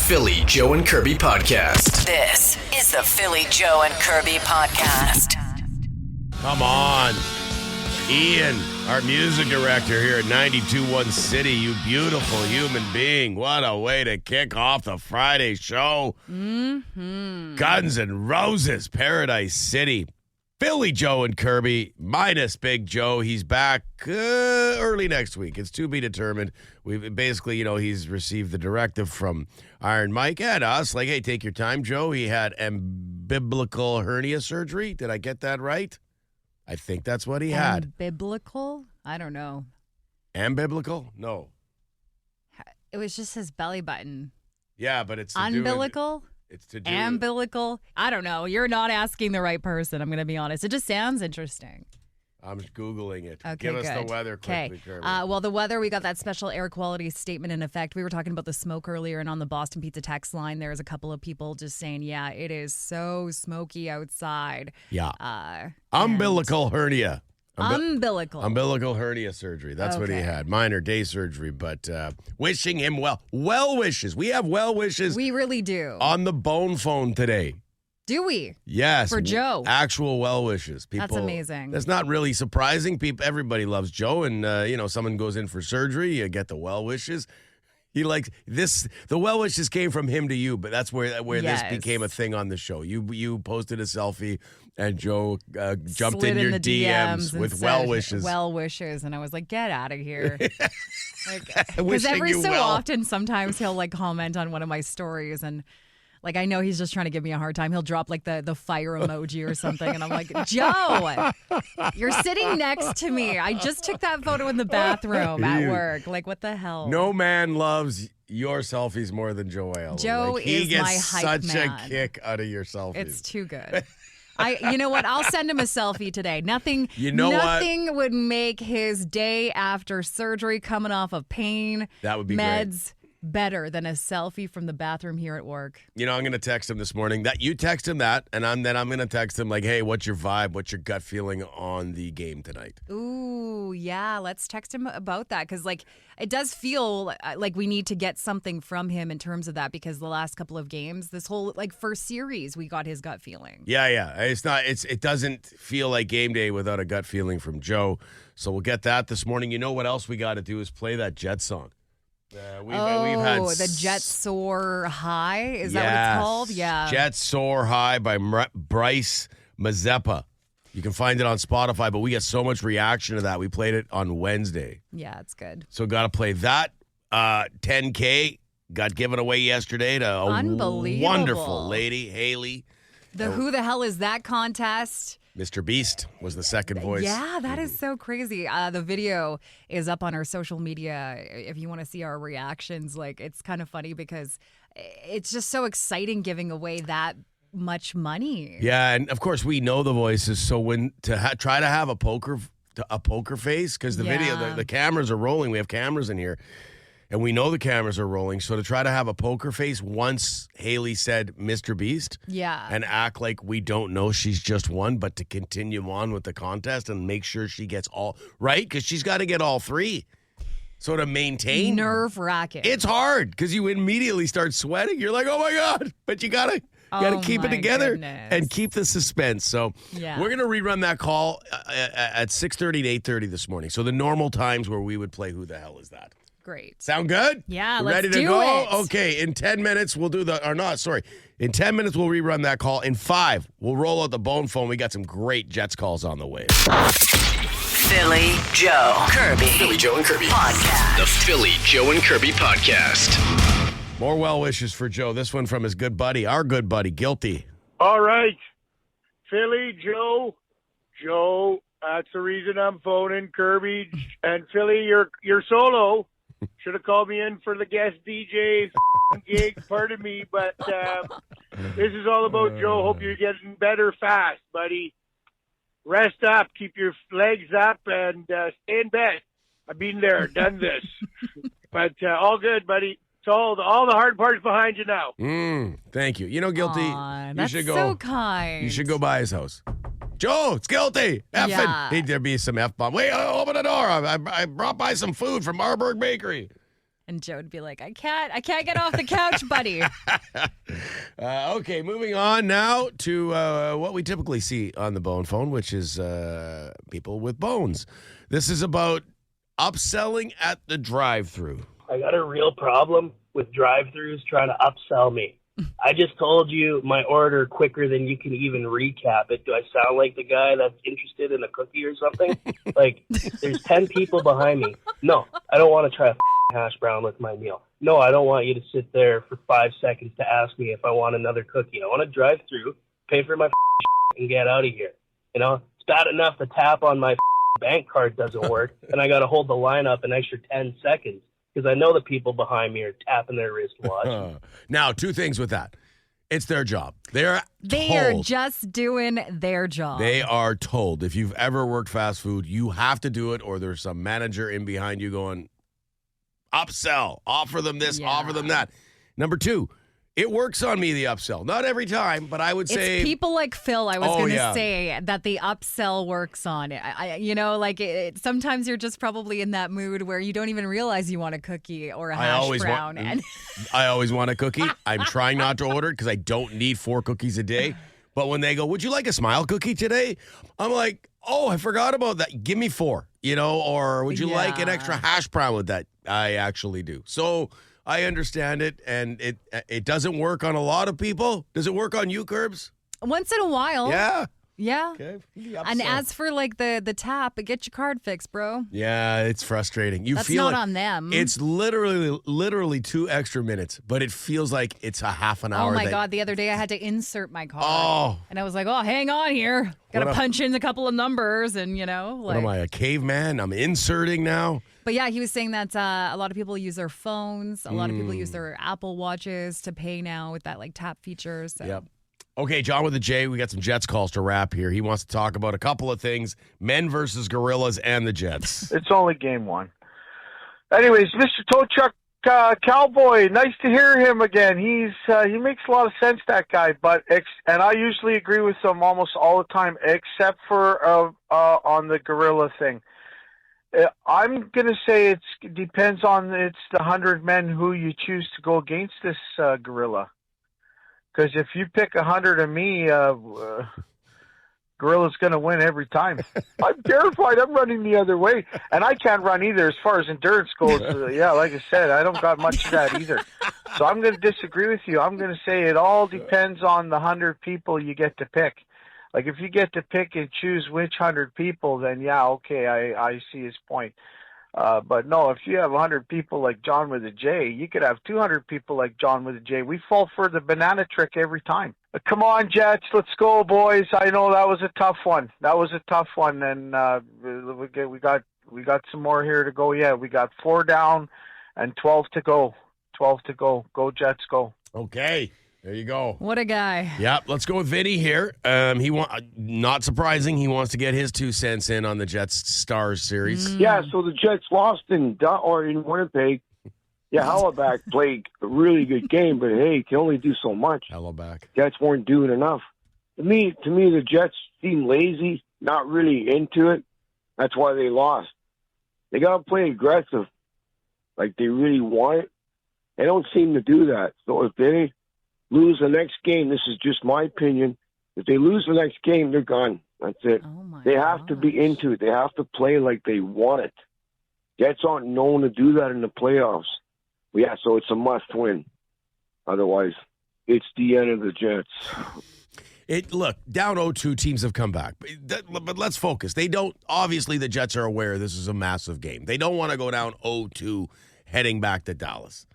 Philly, Joe and Kirby podcast. This is the Philly, Joe and Kirby podcast. Come on. Ian, our music director here at 92.1 City, you beautiful human being. What a way to kick off the Friday show. Guns N' Roses, Paradise City. Philly, Joe and Kirby, minus Big Joe. He's back early next week. It's to be determined. We've basically, he's received the directive from Iron Mike and us. Like, hey, take your time, Joe. He had umbilical hernia surgery. Did I get that right? I think that's what he had. Biblical? I don't know. Ambiblical? No. It was just his belly button. Yeah, but it's Umbilical? It's to do Umbilical? I don't know. You're not asking the right person, I'm going to be honest. It just sounds interesting. I'm Googling it. Okay, Give us good. the weather quickly, Kirby. Well, the weather, we got that special air quality statement in effect. We were talking about the smoke earlier, and on the Boston Pizza text line, there's a couple of people just saying, yeah, it is so smoky outside. Yeah. Umbilical hernia. Umbilical hernia surgery. That's what he had. Minor day surgery, but wishing him well. Well wishes. We have well wishes. We really do. On the bone phone today. Do we? Yes. For Joe. Actual well wishes. People, that's amazing. That's not really surprising. Everybody loves Joe, and someone goes in for surgery, you get the well wishes. He likes this. The well wishes came from him to you, but that's where this became a thing on the show. You posted a selfie, and Joe jumped Slid in your the DMs with said, well wishes. Well wishes, and I was like, get out of here. Because Wishing every you so well. often, sometimes he'll comment on one of my stories, and I know he's just trying to give me a hard time. He'll drop the fire emoji or something. And I'm like, Joe, you're sitting next to me. I just took that photo in the bathroom at work. Like, what the hell? No man loves your selfies more than Joe Aiello. Joe he is my gets hype such man. a kick out of your selfies. It's too good. You know what? I'll send him a selfie today. Nothing would make his day after surgery coming off of pain, that would be meds, better than a selfie from the bathroom here at work. I'm going to text him this morning. That you text him that, and I'm going to text him like, hey, what's your vibe? What's your gut feeling on the game tonight? Ooh, yeah. Let's text him about that because, it does feel like we need to get something from him in terms of that because the last couple of games, this whole first series, we got his gut feeling. Yeah. It doesn't feel like game day without a gut feeling from Joe. So we'll get that this morning. You know what else we got to do is play that Jet song. We've had the Jet Soar High? Is that what it's called? Yeah. Jet Soar High by Bryce Mazeppa. You can find it on Spotify, but we get so much reaction to that. We played it on Wednesday. Yeah, it's good. So got to play that. 10K got given away yesterday to a wonderful lady, Haley. The Who the Hell Is That contest. Mr. Beast was the second voice. Yeah, that is so crazy. The video is up on our social media if you want to see our reactions. It's kind of funny because it's just so exciting giving away that much money. Yeah, and of course we know the voices, so when try to have a poker face because the video, the cameras are rolling. We have cameras in here. And we know the cameras are rolling, so to try to have a poker face once Haley said Mr. Beast and act like we don't know she's just won, but to continue on with the contest and make sure she gets all right, because she's got to get all three. So to maintain. Nerve-wracking. It's hard, because you immediately start sweating. You're like, oh my God, but you got to keep it together and keep the suspense. So we're going to rerun that call at 6:30 to 8:30 this morning. So the normal times where we would play Who the Hell Is That? Great. Sound good? Yeah, We're let's ready to do go? it. Okay, in 10 minutes, we'll do in 10 minutes, we'll rerun that call. In 5, we'll roll out the bone phone. We got some great Jets calls on the way. Philly, Joe, Kirby. Philly, Joe and Kirby Podcast. The Philly, Joe and Kirby podcast. More well wishes for Joe. This one from his good buddy, our good buddy, Guilty. All right. Philly, Joe, that's the reason I'm phoning. Kirby and Philly, you're solo. Should have called me in for the guest DJ gig, pardon me, but this is all about Joe. Hope you're getting better fast, buddy. Rest up, keep your legs up, and stay in bed. I've been there, done this. But all good, buddy. It's all the hard parts behind you now. Thank you. Guilty. Aww, you should go. so kind. You should go by his house. Joe, it's Guilty. There'd be some F-bomb. Wait, open the door. I brought by some food from Marburg Bakery. And Joe would be like, I can't get off the couch, buddy. Okay, moving on now to what we typically see on the bone phone, which is people with bones. This is about upselling at the drive-thru. I got a real problem with drive-thrus trying to upsell me. I just told you my order quicker than you can even recap it. Do I sound like the guy that's interested in a cookie or something? Like, there's 10 people behind me. No, I don't want to try a hash brown with my meal. No, I don't want you to sit there for 5 seconds to ask me if I want another cookie. I want to drive through, pay for my and get out of here. You know, it's bad enough the tap on my bank card doesn't work, and I got to hold the line up an extra 10 seconds. Because I know the people behind me are tapping their wristwatch. Now, two things with that. It's their job. They are just doing their job. They are told. If you've ever worked fast food, you have to do it, or there's some manager in behind you going, upsell, offer them this, offer them that. Number two, it works on me, the upsell. Not every time, but I would say... It's people like Phil, I was going to say, that the upsell works on. Sometimes you're just probably in that mood where you don't even realize you want a cookie or a hash brown. I always want a cookie. I'm trying not to order it because I don't need 4 cookies a day. But when they go, would you like a smile cookie today? I'm like, oh, I forgot about that. Give me 4, or would you like an extra hash brown with that? I actually do. So... I understand it, and it doesn't work on a lot of people. Does it work on you, Curbs? Once in a while. Yeah. Yeah. Okay. And as for like the tap, get your card fixed, bro. Yeah, it's frustrating. That's not on them. It's literally 2 extra minutes, but it feels like it's a half an hour. Oh my God! The other day I had to insert my card. Oh. And I was like, oh, hang on here. Got to punch in a couple of numbers, and What am I, a caveman? I'm inserting now. But yeah, he was saying that a lot of people use their phones. A lot of people use their Apple Watches to pay now with that like tap feature. So. Yep. Okay, John with a J, we got some Jets calls to wrap here. He wants to talk about a couple of things, men versus gorillas and the Jets. It's only game 1. Anyways, Mr. Tow Truck Cowboy, nice to hear him again. He makes a lot of sense, that guy. And I usually agree with him almost all the time, except for on the gorilla thing. I'm going to say it depends on the 100 men who you choose to go against this gorilla. Because if you pick 100 of me, Gorilla's going to win every time. I'm terrified. I'm running the other way. And I can't run either as far as endurance goes. Like I said, I don't got much of that either. So I'm going to disagree with you. I'm going to say it all depends on the 100 people you get to pick. Like if you get to pick and choose which 100 people, then I see his point. But no, if you have 100 people like John with a J, you could have 200 people like John with a J. We fall for the banana trick every time. Come on, Jets, let's go, boys. I know that was a tough one. And we got some more here to go. Yeah, we got 4 down and 12 to go. Go Jets, go. Okay. There you go. What a guy. Yep, let's go with Vinny here. Not surprising, he wants to get his 2 cents in on the Jets Stars series. Yeah, so the Jets lost in Winnipeg. Yeah, Helleback played a really good game, but hey, can only do so much. Helleback. Jets weren't doing enough. To me, the Jets seem lazy, not really into it. That's why they lost. They got to play aggressive, like they really want it. They don't seem to do that. So if they lose the next game, this is just my opinion, if they lose the next game, they're gone. That's it. They have to be into it. They have to play like they want it. Jets aren't known to do that in the playoffs. Yeah, so it's a must-win. Otherwise, it's the end of the Jets. Look, down 0-2, teams have come back. But let's focus. Obviously, the Jets are aware this is a massive game. They don't want to go down 0-2 heading back to Dallas.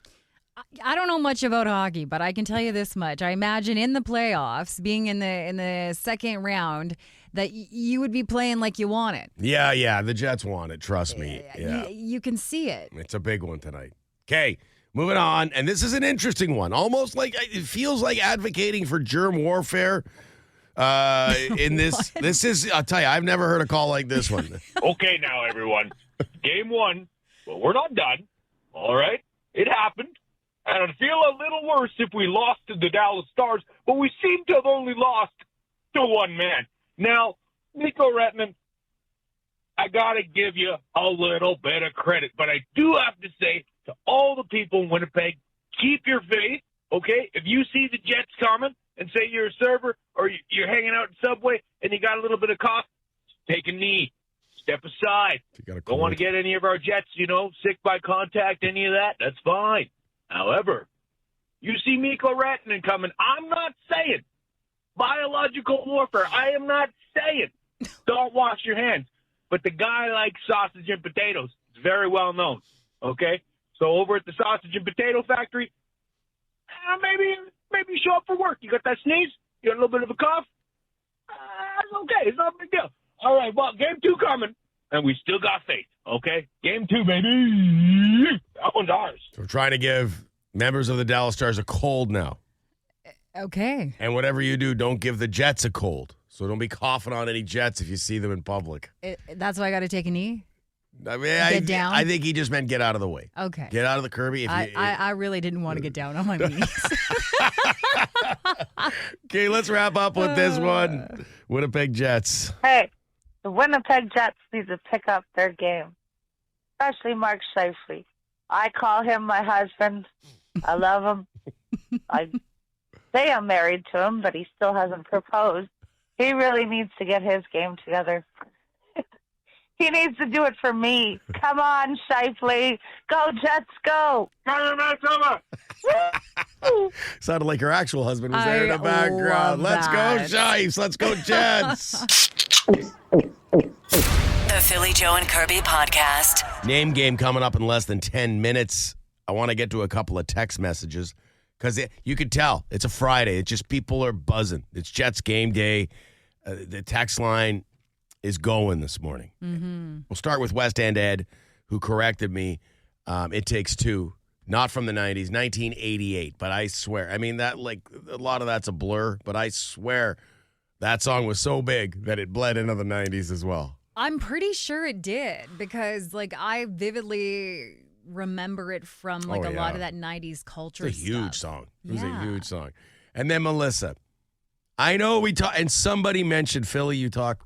I don't know much about hockey, but I can tell you this much. I imagine in the playoffs, being in the second round, that you would be playing like you want it. Yeah, the Jets want it. Trust me. Yeah. You can see it. It's a big one tonight. Okay, moving on. And this is an interesting one. Almost like it feels like advocating for germ warfare. In this, I'll tell you, I've never heard a call like this one. Okay, now, everyone. Game 1. Well, we're not done. All right? It happened. And I'd feel a little worse if we lost to the Dallas Stars, but we seem to have only lost to one man. Now, Nico Redmond, I got to give you a little bit of credit, but I do have to say to all the people in Winnipeg, keep your faith, okay? If you see the Jets coming and say you're a server or you're hanging out in Subway and you got a little bit of cough, take a knee. Step aside. Don't want to get any of our Jets, sick by contact, any of that. That's fine. However, you see Mikko Rantanen coming. I'm not saying biological warfare. I am not saying don't wash your hands. But the guy likes sausage and potatoes. It's very well known. Okay? So over at the sausage and potato factory, maybe show up for work. You got that sneeze? You got a little bit of a cough? It's okay. It's not a big deal. All right, well, game 2 coming, and we still got faith, okay? Game 2, baby. That one's ours. So we're trying to give members of the Dallas Stars a cold now. Okay. And whatever you do, don't give the Jets a cold. So don't be coughing on any Jets if you see them in public. That's why I got to take a knee? I mean, Get down? I think he just meant get out of the way. Okay. Get out of the Kirby. I really didn't want to get down on my knees. Okay, let's wrap up with this one. Winnipeg Jets. Hey, the Winnipeg Jets need to pick up their game, especially Mark Scheifele. I call him my husband. I love him. I say I'm married to him, but he still hasn't proposed. He really needs to get his game together. He needs to do it for me. Come on, Scheifele. Go, Jets, go. Sounded like her actual husband was there in the background. Let's go, Shifes. Let's go, Jets. The Philly Joe and Kirby podcast. Name game coming up in less than 10 minutes. I want to get to a couple of text messages because you could tell it's a Friday. It's just people are buzzing. It's Jets game day. The text line is going this morning. Mm-hmm. We'll start with West End Ed, who corrected me. It Takes Two, not from the 90s, 1988. But I swear, I mean, that a lot of that's a blur, but I swear that song was so big that it bled into the 90s as well. I'm pretty sure it did because, I vividly remember it from, a lot of that 90s culture It's a huge stuff. song. It was a huge song. And then Melissa, I know we talk, and somebody mentioned, Philly, you talk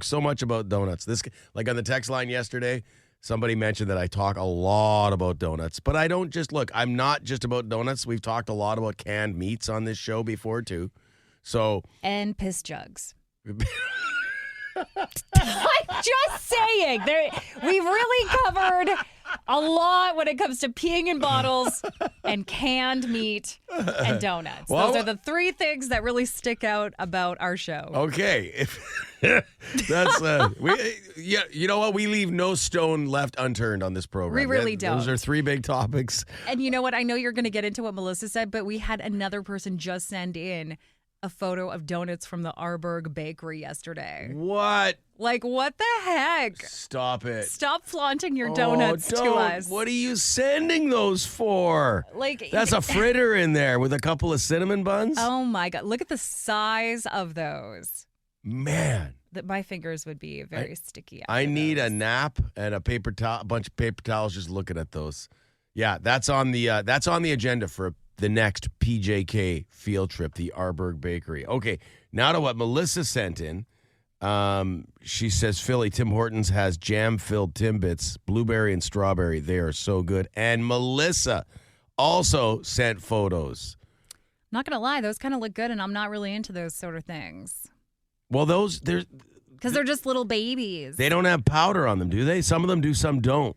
so much about donuts. This, on the text line yesterday, somebody mentioned that I talk a lot about donuts. But I don't just, I'm not just about donuts. We've talked a lot about canned meats on this show before, too. So. And piss jugs. I'm just saying. We've really covered a lot when it comes to peeing in bottles and canned meat and donuts. Those are the three things that really stick out about our show. Okay. That's you know what? We leave no stone left unturned on this program. We really don't. Those are three big topics. And you know what? I know you're going to get into what Melissa said, but we had another person just send in a photo of donuts from the Arberg Bakery yesterday. What? What the heck? Stop it. Stop flaunting your donuts to us. What are you sending those for? That's a fritter in there with a couple of cinnamon buns? Oh my God. Look at the size of those. Man. My fingers would be very sticky. I need a nap and a paper towel, a bunch of paper towels just looking at those. Yeah, that's on the agenda for the next PJK field trip, the Arberg Bakery. Okay, now to what Melissa sent in. She says, Philly, Tim Hortons has jam-filled Timbits, blueberry and strawberry. They are so good. And Melissa also sent photos. I'm not going to lie. Those kind of look good, and I'm not really into those sort of things. Well, because they're just little babies. They don't have powder on them, do they? Some of them do, some don't.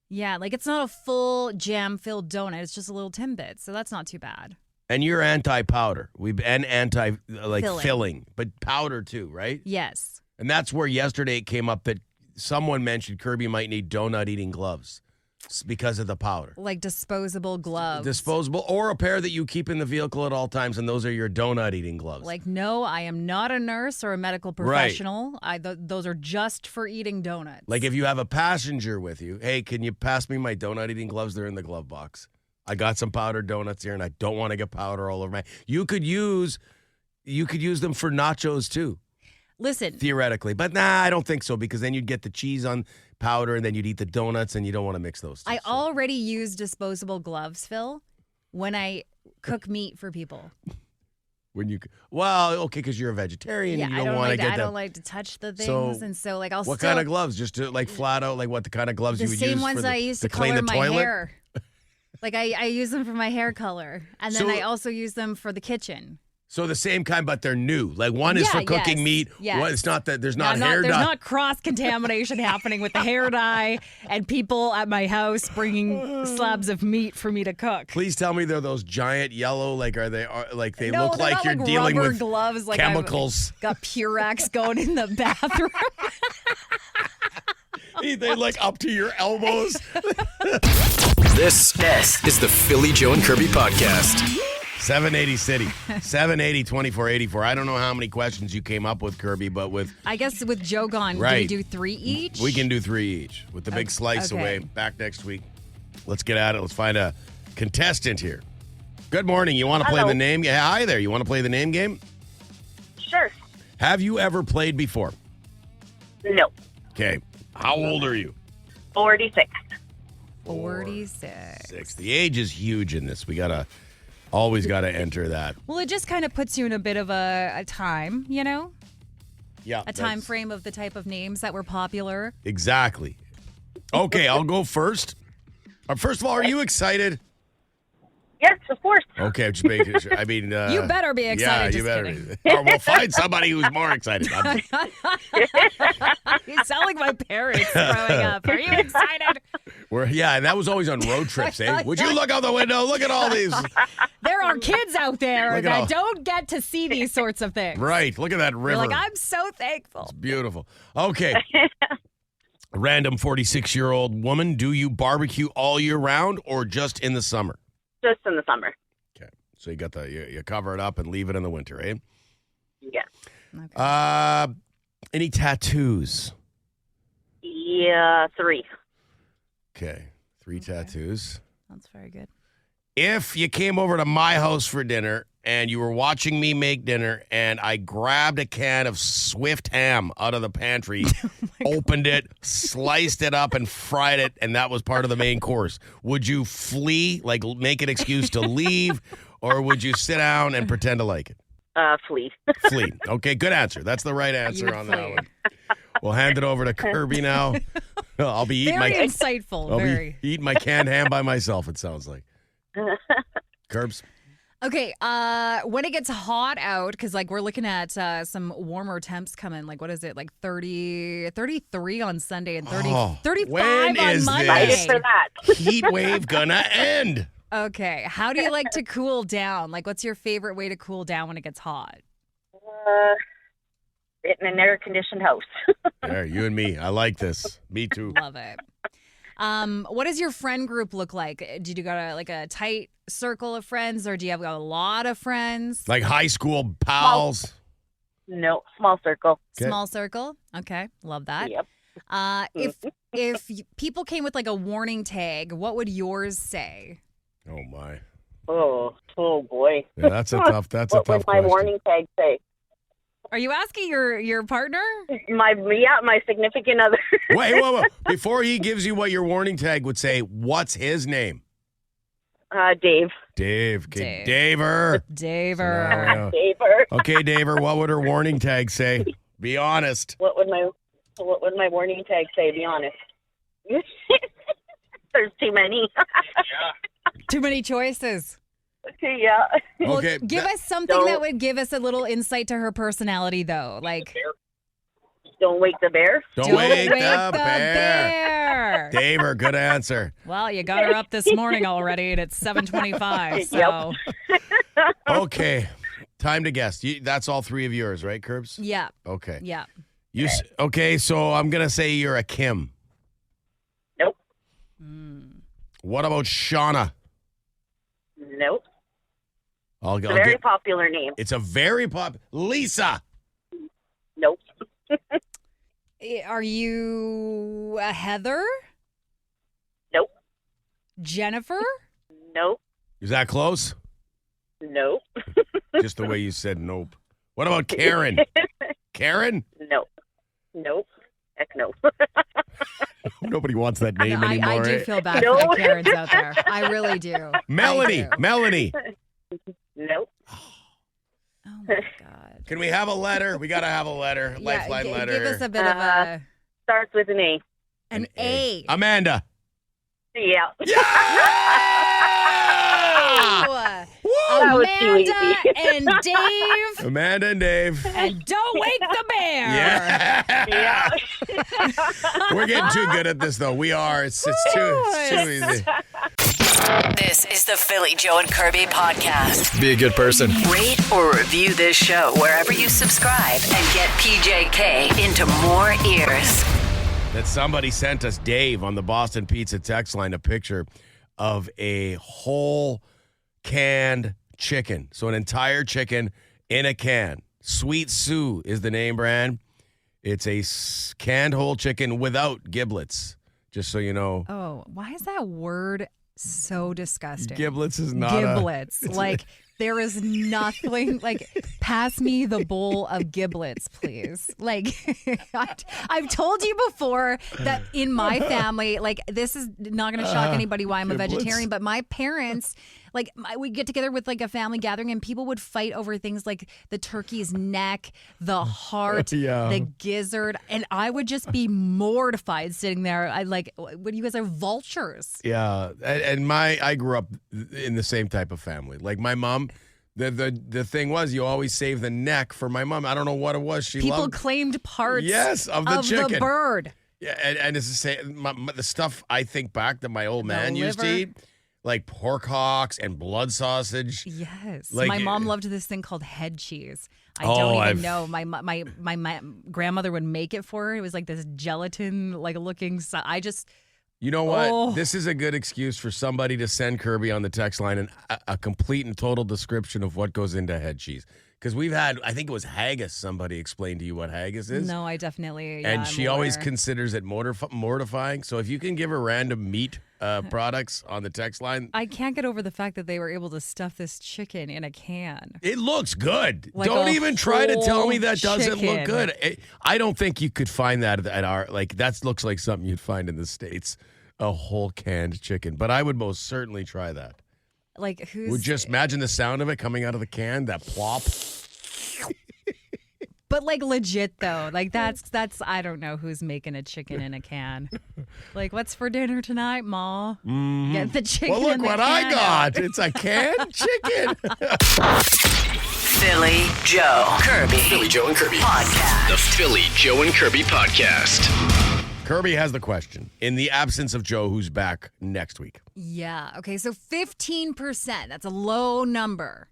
Yeah, it's not a full jam-filled donut. It's just a little Timbit, so that's not too bad. And you're anti-powder. And filling, but powder too, right? Yes. And that's where yesterday it came up that someone mentioned Kirby might need donut-eating gloves because of the powder. Disposable gloves. Disposable, or a pair that you keep in the vehicle at all times, and those are your donut-eating gloves. No, I am not a nurse or a medical professional. Right. Those are just for eating donuts. If you have a passenger with you, hey, can you pass me my donut-eating gloves? They're in the glove box. I got some powdered donuts here, and I don't want to get powder all over my. You could use them for nachos too. Listen, theoretically, but I don't think so because then you'd get the cheese on powder, and then you'd eat the donuts, and you don't want to mix those two. I already use disposable gloves, Phil, when I cook meat for people. When you well, okay, because you're a vegetarian and you don't want to get I that. don't like to touch the things, So, and so like I'll What still, kind of gloves? Just to like flat out, like what the kind of gloves the you would same use ones for the, I used to clean color the my toilet? hair. Like I use them for my hair color, and then So- I also use them for the kitchen. So the same kind, but they're new. Like one is for cooking meat. Yes. One, it's not that there's Now, not hair there's dye. not cross contamination happening with the hair dye and people at my house bringing slabs of meat for me to cook. Please tell me they're those giant yellow. Like are they No, look they're like not you're like dealing rubber with gloves, like I've chemicals. got Purex going in the bathroom. They like up to your elbows. This is the Philly, Joe, and Kirby podcast. 780 City, 780-2484. I don't know how many questions you came up with, Kirby, but with I guess with Joe gone, Right. do we do 3 each? we can do 3 each with the big slice okay. away. Back next week. Let's get at it. Let's find a contestant here. Good morning. You want to play Hello. the name? Yeah, hi there. You want to play the name game? Sure. Have you ever played before? No. Okay. How old are you? 46. 46. The age is huge in this. We always gotta enter that. Well, it just kind of puts you in a bit of a time, you know? Yeah. A time frame of the type of names that were popular. Exactly. Okay, I'll go first. First of all, are you excited? Yes, of course. Okay, just making sure. I mean, You better be excited, Yeah, you just better. kidding. Or we'll find somebody who's more excited. You sound like my parents growing up. Are you excited? And that was always on road trips, eh? Would you look out the window? Look at all these. There are kids out there Look at all- that don't get to see these sorts of things. Right. Look at that river. You're like, I'm so thankful. Beautiful. Okay. Random 46-year-old woman, do you barbecue all year round or just in the summer? Just in the summer. Okay. So you got you cover it up and leave it in the winter, eh? Yes. Any tattoos? Yeah, 3. Okay. 3 tattoos. That's very good. If you came over to my house for dinner and you were watching me make dinner and I grabbed a can of Swift ham out of the pantry, opened it, sliced it up and fried it, and that was part of the main course, would you flee, like make an excuse to leave, or would you sit down and pretend to like it? Flee. Flee. Okay, good answer. That's the right answer You on flee. that one. We'll hand it over to Kirby now. I'll be eating Very my insightful. Very. eating my canned ham by myself, it sounds like. Curbs. Okay, when it gets hot out, because like we're looking at some warmer temps coming, like what is it, like 33 on Sunday and 35 when on is Monday. this Excited for that. heat wave gonna end? Okay, how do you like to cool down? Like what's your favorite way to cool down when it gets hot? In an air-conditioned house. There, you and me. I like this. Me too. Love it. What does your friend group look like? Do you got a tight circle of friends, or do you have a lot of friends? Like high school pals. No, small circle. Okay. Small circle. Okay, love that. Yep. If people came with like a warning tag, what would yours say? Oh my. Oh boy. Yeah, that's a tough What would my question. warning tag say? Are you asking your partner? My significant other. Wait. Before he gives you what your warning tag would say, what's his name? Dave. Dave. Okay, Dave. Daver. Daver. Daver. Okay, Daver, what would her warning tag say? Be honest. What would my warning tag say? Be honest. There's too many. Too many choices. Yeah. Well, Okay, give us something that would give us a little insight to her personality, though. Like, Don't wake the bear. Don't wake the bear. bear. Daver, good answer. Well, you got her up this morning already, and it's 7:25. So, Okay, time to guess. That's all 3 of yours, right, Curbs? yeah, Okay. yeah. Okay, so I'm going to say you're a Kim. Nope. What about Shauna? Nope. I'll Very popular name. It's a very Lisa. Nope. Are you a Heather? Nope. Jennifer? Nope. Is that close? Nope. Just the way you said nope. What about Karen? Karen? Nope. Nope. Heck no. Nobody wants that name anymore. I do eh? feel bad No. for the Karens out there. I really do. Melanie. I do. Melanie. Nope. God. Can we have a letter? We got to have a letter. Lifeline letter. Give us a bit of a... Starts with an A. An A. Amanda. Yeah. That was too Amanda easy. and Dave. Amanda and Dave. And don't wake the bear. Yeah. We're getting too good at this, though. We are. It's too easy. This is the Philly, Joe, and Kirby podcast. Be a good person. Rate or review this show wherever you subscribe and get PJK into more ears. That somebody sent us, Dave, on the Boston Pizza text line, a picture of a whole canned chicken. So an entire chicken in a can. Sweet Sue is the name brand. It's a canned whole chicken without giblets, just so you know. Oh, why is that word so disgusting? Giblets is not giblets. Like, there is nothing, like, pass me the bowl of giblets, please. Like, I've told you before that in my family, like, this is not going to shock anybody why I'm giblets. a vegetarian, but my parents, like, we'd get together with, like, a family gathering and people would fight over things like the turkey's neck, the heart, the gizzard, and I would just be mortified sitting there. When you guys are vultures. Yeah, and I grew up in the same type of family. Like my mom, the thing was you always save the neck for my mom. I don't know what it was. People claimed parts of the chicken. The bird. Yeah, and it's the same. The stuff I think back that my old man used to eat, like pork hocks and blood sausage. Yes, like, my mom loved this thing called head cheese. I don't even know. My grandmother would make it for her. It was like this gelatin looking. You know what? This is a good excuse for somebody to send Kirby on the text line and a complete and total description of what goes into head cheese. Because we've had, I think it was haggis. Somebody explained to you what haggis is. No, I definitely. And I'm she always considers it mortifying. So if you can give her random meat products on the text line. I can't get over the fact that they were able to stuff this chicken in a can. It looks good. Like don't a even try to tell me that whole doesn't look chicken. good. I don't think you could find that at our, that looks like something you'd find in the States. A whole canned chicken. But I would most certainly try that. Like, who's... Would just imagine the sound of it coming out of the can, that plop. But legit though, that's I don't know who's making a chicken in a can. Like, what's for dinner tonight, Ma? Mm-hmm. Get the chicken. Well, look in the what can I got. It's a canned chicken. Philly, Joe, Kirby. Philly, Joe, and Kirby. Podcast. The Philly, Joe, and Kirby podcast. Kirby has the question. In the absence of Joe, who's back next week? Yeah. Okay. So 15%. That's a low number.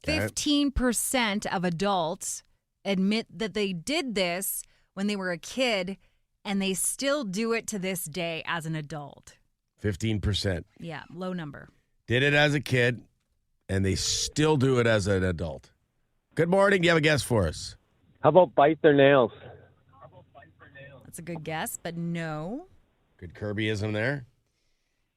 Okay. 15% of adults admit that they did this when they were a kid, and they still do it to this day as an adult. 15%. Yeah. Low number. Did it as a kid, and they still do it as an adult. Good morning. Do you have a guess for us? How about bite their nails? That's a good guess, but no. Good Kirbyism there.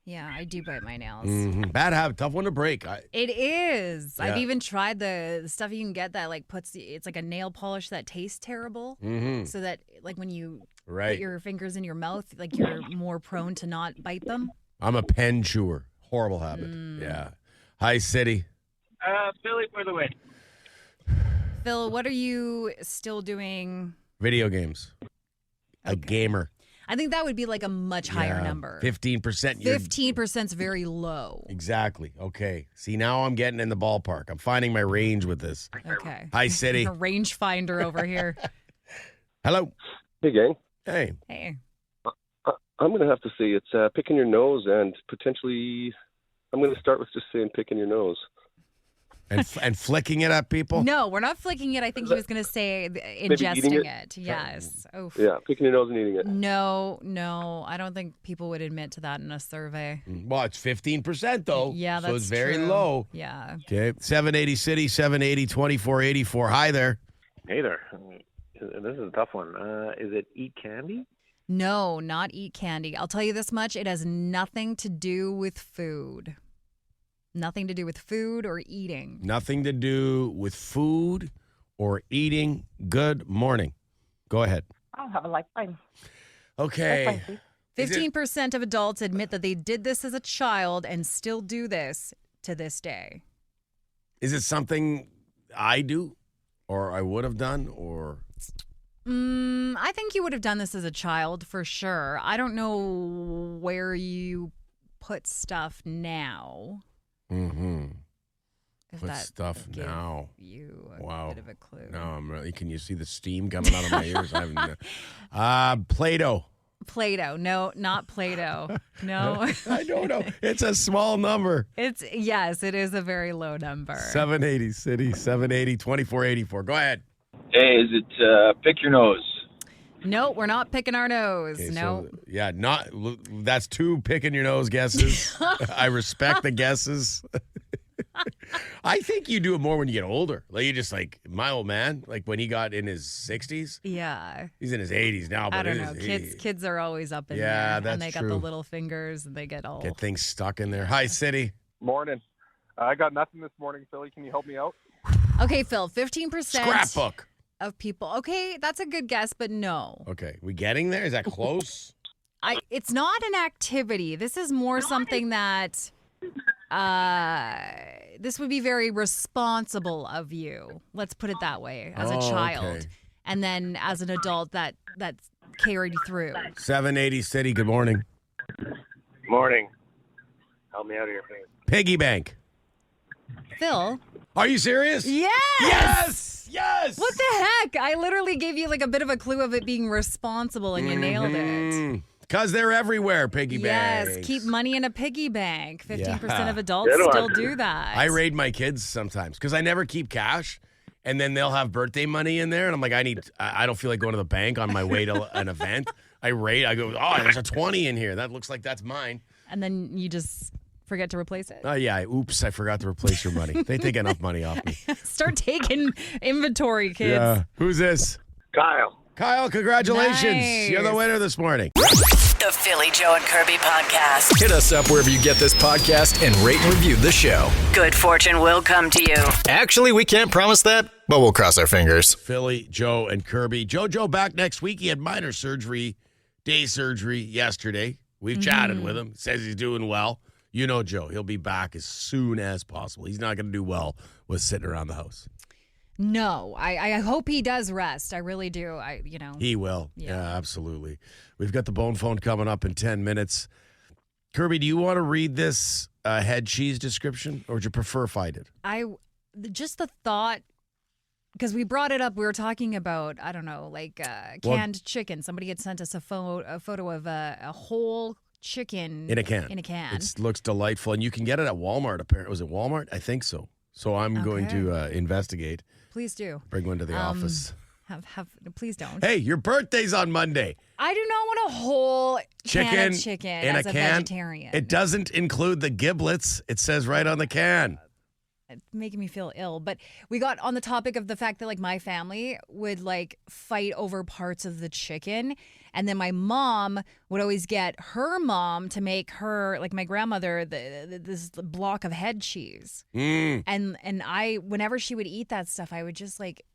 Yeah, I do bite my nails. Mm-hmm. Bad habit. Tough one to break. It is. Yeah. I've even tried the stuff you can get that it's like a nail polish that tastes terrible. Mm-hmm. So that when you Right. put your fingers in your mouth, you're more prone to not bite them. I'm a pen chewer. Horrible habit. Yeah. Hi, City. Philly for the win. Phil, what are you still doing? Video games. A gamer. I think that would be a much higher number. 15%. 15% is very low. Exactly. Okay. See, now I'm getting in the ballpark. I'm finding my range with this. Okay. Hi, City. A range finder over here. Hello. Hey, gang. Hey. Hey. I'm going to have to say it's picking your nose, and potentially I'm going to start with just saying picking your nose. And flicking it at people? No, we're not flicking it. I think he was going to say ingesting it. Yes. Oof. Yeah, picking your nose and eating it. No. I don't think people would admit to that in a survey. Well, it's 15%, though. Yeah, that's so it's very true. low. Yeah. Okay. 780 City, 780-2484. Hi there. Hey there. This is a tough one. Is it eat candy? No, not eat candy. I'll tell you this much. It has nothing to do with food. Nothing to do with food or eating. Nothing to do with food or eating. Good morning. Go ahead. I'll have a lifeline. Okay. 15% of adults admit that they did this as a child and still do this to this day. Is it something I do? or I would have done, or? I think you would have done this as a child for sure. I don't know where you put stuff now. Mm-hmm. If Put that stuff give now. you a Wow. bit of a clue. No, I'm really. Can you see the steam coming out of my ears? I haven't. Play-Doh. Play-Doh. No, not Play-Doh. No. I don't know. It's a small number. Yes, it is a very low number. 780 City, 780, 2484. Go ahead. Hey, is it pick your nose? No, we're not picking our nose. Okay, no. So, yeah, that's 2 picking your nose guesses. I respect the guesses. I think you do it more when you get older. Like you just like my old man, like when he got in his 60s. Yeah. He's in his 80s now, but I don't know. Kids are always up in there. Yeah, that's and they got true. the little fingers and they get all Get things stuck in there. Hi, City. Morning. I got nothing this morning, Philly. Can you help me out? Okay, Phil, 15% Scrapbook. of people. Okay, that's a good guess, but no. Okay, we getting there? Is that close? It's not an activity. This is more something that this would be very responsible of you. Let's put it that way, as a child. Okay. And then as an adult that's carried through. 780 City, good morning. Morning. Help me out here, please. Piggy bank. Phil. Are you serious? Yes! Yes! Yes! What the heck? I literally gave you like a bit of a clue of it being responsible and you nailed it. Because they're everywhere, piggy banks. Yes, keep money in a piggy bank. 15% Yeah. of adults still do that. I raid my kids sometimes because I never keep cash. And then they'll have birthday money in there. And I'm like, I don't feel like going to the bank on my way to an event. I go, there's a 20 in here. That looks like that's mine. And then you just forget to replace it. Oh, yeah. Oops, I forgot to replace your money. They take enough money off me. Start taking inventory, kids. Yeah. Who's this? Kyle. Kyle, congratulations. Nice. You're the winner this morning. The Philly, Joe, and Kirby podcast. Hit us up wherever you get this podcast and rate and review the show. Good fortune will come to you. Actually, we can't promise that, but we'll cross our fingers. Philly, Joe, and Kirby. JoJo back next week. He had minor surgery, day surgery yesterday. We've chatted with him. Says he's doing well. You know Joe. He'll be back as soon as possible. He's not going to do well with sitting around the house. No, I hope he does rest. I really do. He will. Yeah, absolutely. We've got the bone phone coming up in 10 minutes. Kirby, do you want to read this head cheese description, or would you prefer if I did? Just the thought, because we brought it up, we were talking about, I don't know, like canned chicken. Somebody had sent us a photo of a whole chicken In a can. It looks delightful, and you can get it at Walmart, apparently. Was it Walmart? I think so. So I'm going to investigate. Please do. Bring one to the office. Please don't. Hey, your birthday's on Monday. I do not want a whole can of chicken in as a a can. vegetarian. It doesn't include the giblets. It says right on the can. It's making me feel ill. But we got on the topic of the fact that like my family would like fight over parts of the chicken. And then my mom would always get her mom to make her, like my grandmother, this block of head cheese. And I, whenever she would eat that stuff, I would just like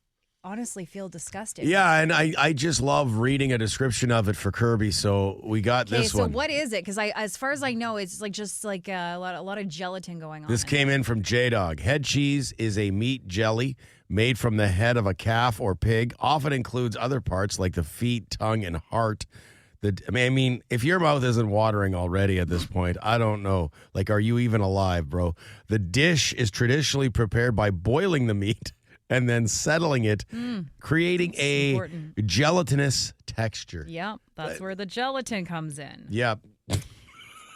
honestly feel disgusted. Yeah, and I just love reading a description of it for Kirby, so we got this one. Okay, so what is it? Because as far as I know, it's like just like a lot of gelatin going on. This came in from J-Dog. Head cheese is a meat jelly made from the head of a calf or pig. Often includes other parts like the feet, tongue, and heart. I mean, if your mouth isn't watering already at this point, I don't know. Like, are you even alive, bro? The dish is traditionally prepared by boiling the meat and then settling it, creating a gelatinous texture. Yep, that's where the gelatin comes in. Yep.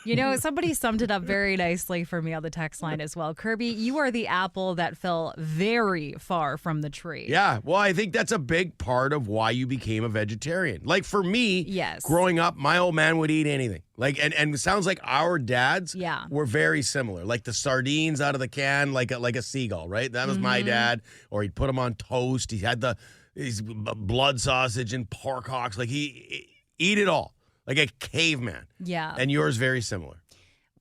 You know, somebody summed it up very nicely for me on the text line as well. Kirby, you are the apple that fell very far from the tree. Yeah, well, I think that's a big part of why you became a vegetarian. Like for me, yes, growing up, my old man would eat anything. Like, and it sounds like our dads were very similar. Like the sardines out of the can, like a seagull, right? That was my dad. Or he'd put them on toast. He had his blood sausage and pork hocks. Like he eat it all. Like a caveman. Yeah. And yours very similar.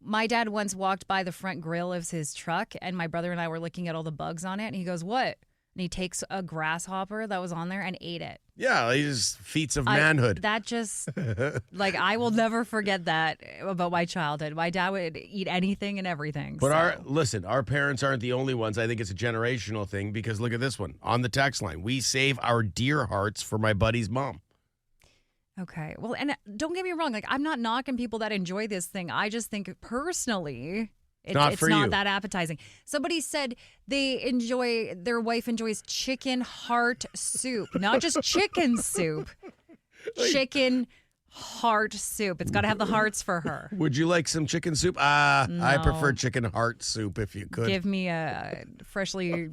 My dad once walked by the front grill of his truck, and my brother and I were looking at all the bugs on it, and he goes, "What?" and he takes a grasshopper that was on there and ate it. Yeah, these feats of manhood. That just, like, I will never forget that about my childhood. My dad would eat anything and everything. But so. our parents aren't the only ones. I think it's a generational thing because look at this one. On the text line, we save our deer hearts for my buddy's mom. Okay. Well, and don't get me wrong. Like, I'm not knocking people that enjoy this thing. I just think personally, it's not that appetizing. Somebody said their wife enjoys chicken heart soup, not just chicken soup, chicken heart soup. It's got to have the hearts for her. Would you like some chicken soup? No. I prefer chicken heart soup if you could. Give me a freshly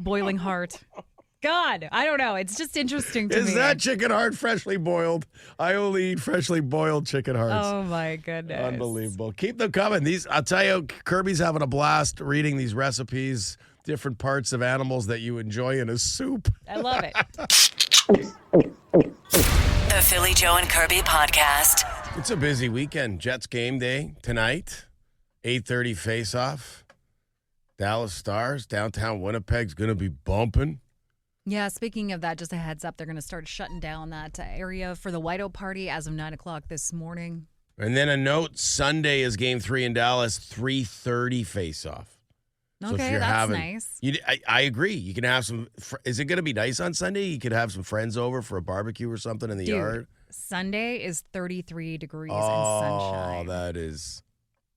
boiling heart. God, I don't know. It's just interesting to me. Is that chicken heart freshly boiled? I only eat freshly boiled chicken hearts. Oh, my goodness. Unbelievable. Keep them coming. I'll tell you, Kirby's having a blast reading these recipes, different parts of animals that you enjoy in a soup. I love it. The Philly Joe and Kirby podcast. It's a busy weekend. Jets game day tonight, 8:30 face-off. Dallas Stars, downtown Winnipeg's going to be bumping. Yeah, speaking of that, just a heads up, they're going to start shutting down that area for the Whiteout party as of 9 o'clock this morning. And then a note, Sunday is game 3 in Dallas, 3:30 face-off. So Okay, that's nice. I agree. You can have some, is it going to be nice on Sunday? You could have some friends over for a barbecue or something in the yard. Sunday is 33 degrees and sunshine. Oh, that is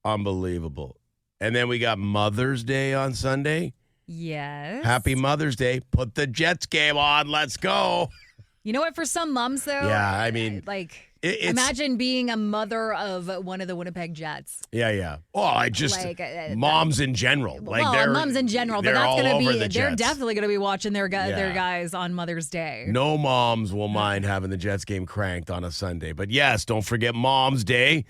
unbelievable. And then we got Mother's Day on Sunday. Yes. Happy Mother's Day. Put the Jets game on. Let's go. You know what? For some moms, though. Yeah, I mean. Imagine being a mother of one of the Winnipeg Jets. Yeah. Oh, moms in general. Moms in general. But that's going to be, they're Jets. definitely going to be watching their guys on Mother's Day. No moms will mind having the Jets game cranked on a Sunday. But yes, don't forget Mom's Day.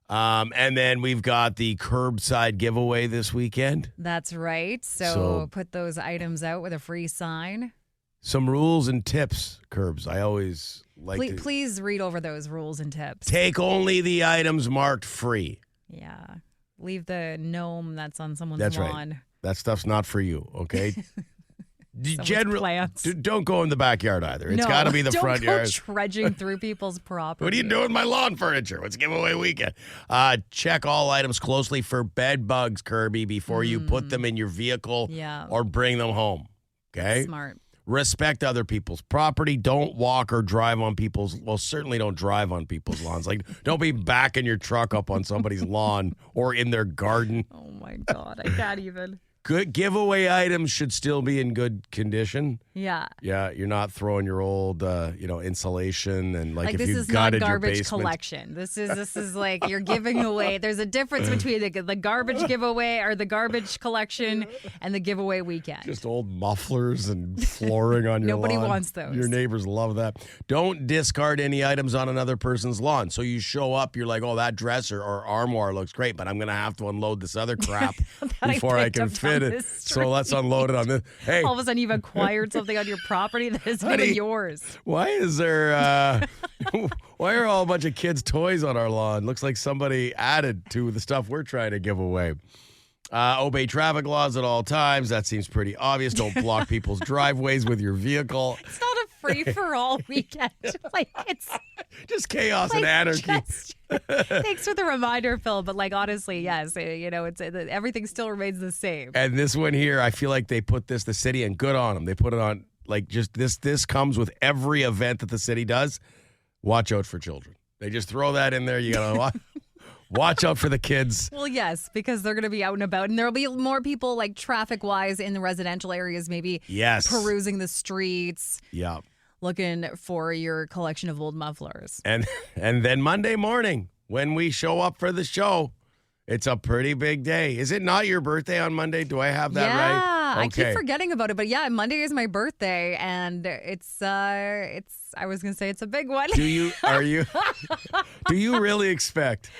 And then we've got the Curbside Giveaway this weekend. That's right. So put those items out with a free sign. Some rules and tips, Curbs. I always like Please read over those rules and tips. Take only the items marked free. Yeah. Leave the gnome that's on someone's lawn. Right. That stuff's not for you, okay? Don't go in the backyard either. It's got to be the front yard. Don't go trudging through people's property. What are you doing with my lawn furniture? It's giveaway weekend. Check all items closely for bed bugs, Kirby, before you put them in your vehicle or bring them home. Okay? Smart. Respect other people's property. Don't walk or drive on certainly don't drive on people's lawns. Like, don't be backing your truck up on somebody's lawn or in their garden. Oh, my God. I can't even. Good giveaway items should still be in good condition. Yeah. Yeah, you're not throwing your old, insulation and if this you is gutted not garbage your basement. collection. This is like you're giving away. There's a difference between the garbage giveaway or the garbage collection and the giveaway weekend. Just old mufflers and flooring on your Nobody lawn. wants those. Your neighbors love that. Don't discard any items on another person's lawn. So you show up, you're like, oh, that dresser or armoire looks great, but I'm going to have to unload this other crap before I can fit it. So let's unload it on this. Hey, all of a sudden you've acquired something on your property that isn't even yours. Why is there why are all a bunch of kids' toys on our lawn? Looks like somebody added to the stuff we're trying to give away. Obey traffic laws at all times. That seems pretty obvious. Don't block people's driveways with your vehicle. It's not a free-for-all weekend. It's just chaos and anarchy. Thanks for the reminder, Phil. But honestly, yes, it's everything still remains the same. And this one here, I feel like they put the city, and good on them. They put it on this comes with every event that the city does. Watch out for children. They just throw that in there. You gotta watch out for the kids. Well, yes, because they're going to be out and about, and there'll be more people traffic-wise in the residential areas, maybe perusing the streets. Yeah. Looking for your collection of old mufflers. And then Monday morning, when we show up for the show, it's a pretty big day. Is it not your birthday on Monday? Do I have that right? Yeah, I keep forgetting about it. But yeah, Monday is my birthday, and it's I was going to say it's a big one. Do you really expect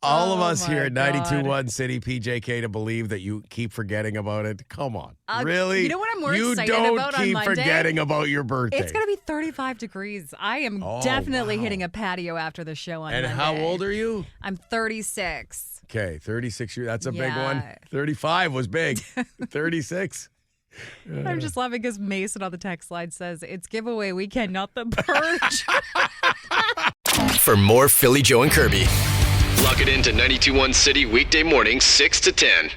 all of us here at 92.1 City PJK to believe that you keep forgetting about it? Come on. Really? You know what I'm more excited about You on don't keep Monday? forgetting about your birthday. It's going to be 35 degrees. I am definitely hitting a patio after the show on Monday. And how old are you? I'm 36. Okay, 36 years. That's a big one. 35 was big. 36. I'm just laughing because Mason on the text line says, it's giveaway weekend, not the purge. For more Philly, Joe, and Kirby, log it into 92.1 City weekday mornings 6 to 10.